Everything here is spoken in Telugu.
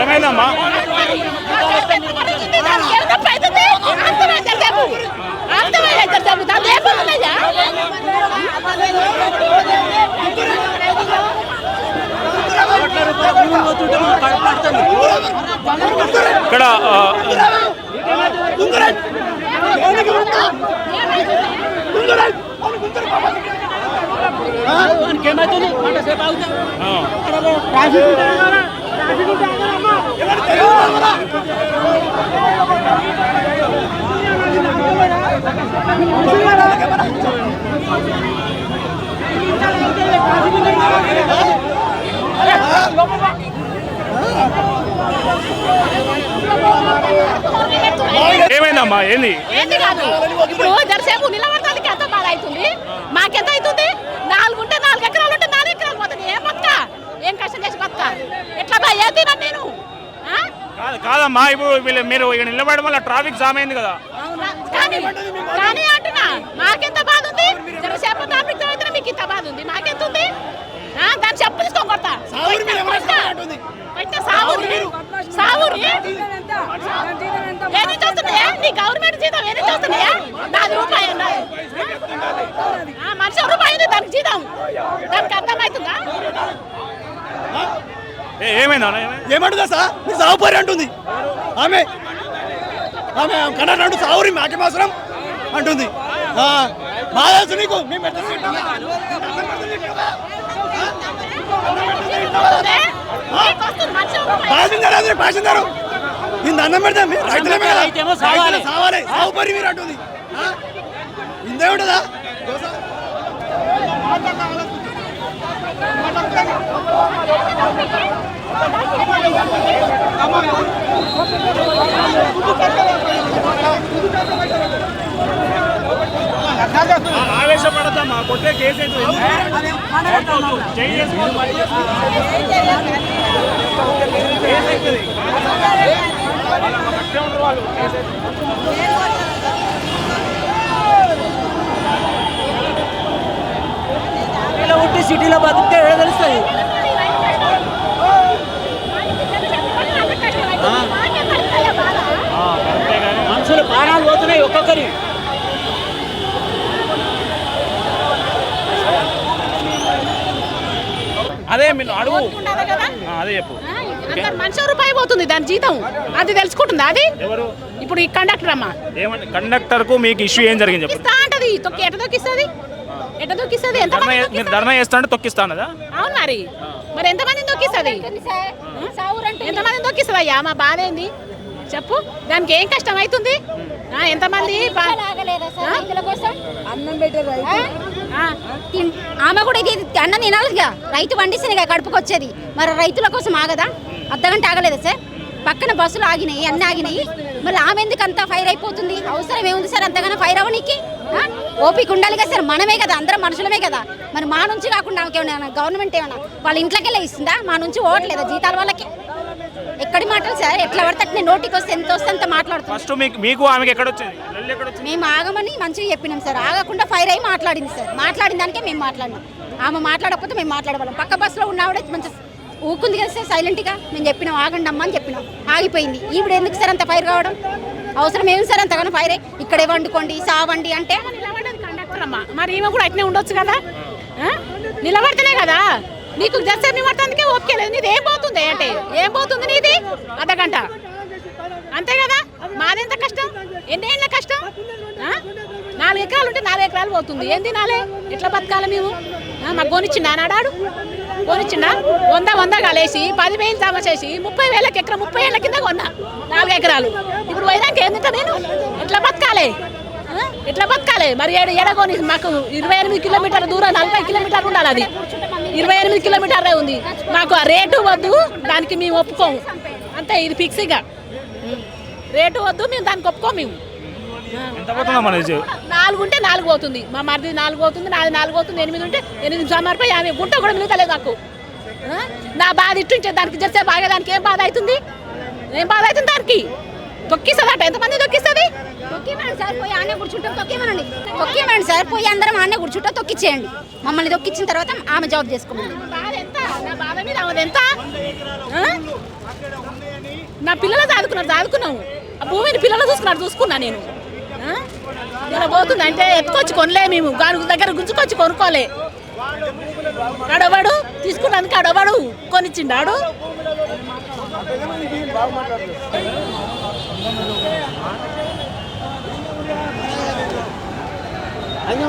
ఏమైందమ్మా? ఇక్కడ ఏమైందమ్మా? ఏంది కాదు ఇప్పుడు జరసేపు నిలబడటానికి ఎంత బాధ అవుతుంది. మాకెంత అవుతుంది? 4 ఉంటే 4 ఎకరాలు ఉంటే 4 ఎకరాలు పోతుంది. ఏం బతుక? ఏం కష్టం చేసి బతుక? ఎట్లా బా ఏం తిన్నాను నేను? కాదమ్మా, ఇప్పుడు మీరు నిలబడడం వల్ల ట్రాఫిక్ జామ్ అయింది కదా. కానీ అంటున్నా మాకెంత బాధ ఉంది? జరసేపు ట్రాఫిక్ జామ్ అయితే మీకు ఇంత బాధ ఉంది. మాకెంత ఉంది? దాన్ని చెప్పు తీసుకొని కొడతా. ఏది చూస్తున్నాయా? నీ గవర్నమెంట్ జీతం ఏది చూస్తున్నాయా? 4 రూపాయలు మనిషి రూపాయి ఉంది దానికి జీతం. దానికి అర్థమవుతుందా? ఏమంటుందా సార్? నీ సాగుపరి అంటుంది ఆమె. ఆమె కన్నా సాగురి మాకేం అవసరం అంటుంది. బాగా నీకు పాసిందారు ఇంత అన్నం పెడతా రైతుల సావాలి సాగుపరి మీరు అంటుంది. ఇందేముంటుందా? ఆవేశపడతామా? కొట్టే కేసు ఉంటే సిటీలో బతికితే ఏదో తెలుస్తుంది. మనుషులు ప్రాణాలు పోతున్నాయి ఒక్కొక్కరి. అదే మీరు అడుగు, అదే చెప్పు. మనిషి రూపాయి పోతుంది దాని జీతం. అది తెలుసుకుంటుందా? అది ఇప్పుడు ఈ కండక్టర్ అమ్మా, కండక్టర్ కు మీకు ఇష్యూ ఏం జరిగింది చెప్పు. అంటది తొక్కి ఎట తొక్కిస్తుంది? ఎట తొక్కిస్తుంది? మీరు ధర్నా చేస్తా అంటే తొక్కిస్తాను. అవును మరి ఎంతమందిని తొక్కిస్తుంది? ఎంతమందిని తొక్కిస్తుంది? అయ్యా మా బాధ ఏంది చెప్పు. దానికి ఏం కష్టం అవుతుంది? ఎంతమంది ఆమె కూడా ఇది అన్నం తినాలిగా. రైతు పండిస్తేనే కడుపుకి వచ్చేది. మరి రైతుల కోసం ఆగదా? అర్ధగంట ఆగలేదా సార్? పక్కన బస్సులు ఆగినాయి, అన్నీ ఆగినాయి. మరి ఆమె ఎందుకు అంత ఫైర్ అయిపోతుంది? అవసరం ఏముంది సార్ అంతగానో ఫైర్ అవ్వనీకి? ఓపిక ఉండాలి కదా సార్. మనమే కదా, అందరం మనుషులమే కదా. మరి మా నుంచి కాకుండా ఏమైనా గవర్నమెంట్ ఏమైనా వాళ్ళ ఇంట్లోకెళ్ళే ఇస్తుందా? మా నుంచి ఓట్లేదా జీతాల వాళ్ళకి? ఎక్కడి మాటలు సార్? ఎట్లా పడితే నోటికి వస్తే ఎంత వస్తే అంత మాట్లాడుతుంది. మేము ఆగమని మంచిగా చెప్పినాం సార్. ఆగకుండా ఫైర్ అయ్యి మాట్లాడింది సార్. మాట్లాడిన దానికే మేము మాట్లాడినాం. ఆమె మాట్లాడకపోతే మేము మాట్లాడగలం. పక్క బస్సులో ఉన్నవాడే మంచి ఊకుంది కదా సార్ సైలెంట్గా. మేము చెప్పినాం ఆగండి అమ్మ అని చెప్పినాం. ఆగిపోయింది. ఇప్పుడు ఎందుకు సార్ అంత ఫైర్ కావడం? అవసరం ఏమి సార్ అంతగానో ఫైర్ అయ్యి ఇక్కడే వండుకోండి సావండి అంటే? కండక్టర్ అమ్మా, మరి ఈమె కూడా అట్నే ఉండొచ్చు కదా. నిలబడితేనే కదా నీకు జస్ట్ నిలబడటానికే ఓపిక లేదు. నీది ఏం పోతుంది అంటే ఏం పోతుంది? నీది అర్ధగంట అంతే కదా. మాదెంత కష్టం? ఎన్నేళ్ళ కష్టం? 4 ఎకరాలు ఉంటే 4 ఎకరాలు పోతుంది. ఏం తినాలి? ఎట్లా బతకాలి మేము? మాకు కొనిచ్చిండా నాడాడు? కొనిచ్చిండా? 100 కలిసి 10,000 జమ చేసి 30,000 ఎకరం 30 ఏళ్ళ కింద కొన్నా 4 ఎకరాలు. ఇప్పుడు పోయినాక ఏం తింటా నేను? ఎట్లా బతకాలి? ఎట్లా బతకాలి? మరి ఎడగొని మాకు 28 కిలోమీటర్ల దూరం 40 కిలోమీటర్లు ఉండాలి. అది 28 కిలోమీటర్లే ఉంది. మాకు ఆ రేటు వద్దు, దానికి మేము ఒప్పుకోము అంతే. ఇది ఫిక్స్గా రేటు వద్దు, మేము దానికి ఒప్పుకోము. మేము 4 ఉంటే 4 పోతుంది. మా మరిది 4 పోతుంది, నాది 4 పోతుంది. 8 ఉంటే 8 సమర్పై ఆమె గుంట కూడా మిగతలేదు నాకు. నా బాధ ఇట్టుంచే దానికి చేస్తే బాగా దానికి ఏం బాధ అవుతుంది? ఏం బాధ అవుతుంది దానికి? తొక్కిస్తుందట ఎంతమంది తొక్కిస్తుంది తొక్కిమండి సార్ పోయి ఆనే కూర్చుంటాం తొక్కిమనండి తొక్కిమండి సార్ పోయి అందరం ఆనే కూర్చుంటాం తొక్కిచ్చేయండి మమ్మల్ని తొక్కిచ్చిన తర్వాత ఆమె జాబ్ చేసుకోమని బాధ ఎంత నా బాధ మీద ఆమెది ఎంత ఆ? నా పిల్లలు చదువుకున్నాము ఆ భూమిని పిల్లలు చూసుకున్నా నేను ఆ? ఇలా పోతుంది అంటే ఎత్తుకొచ్చి కొనలే మేము గాను దగ్గర గుంజుకొచ్చి కొనుక్కోలే ఆడవాడు తీసుకున్నందుకు ఆడవాడు కొనిచ్చిండాడు అయినా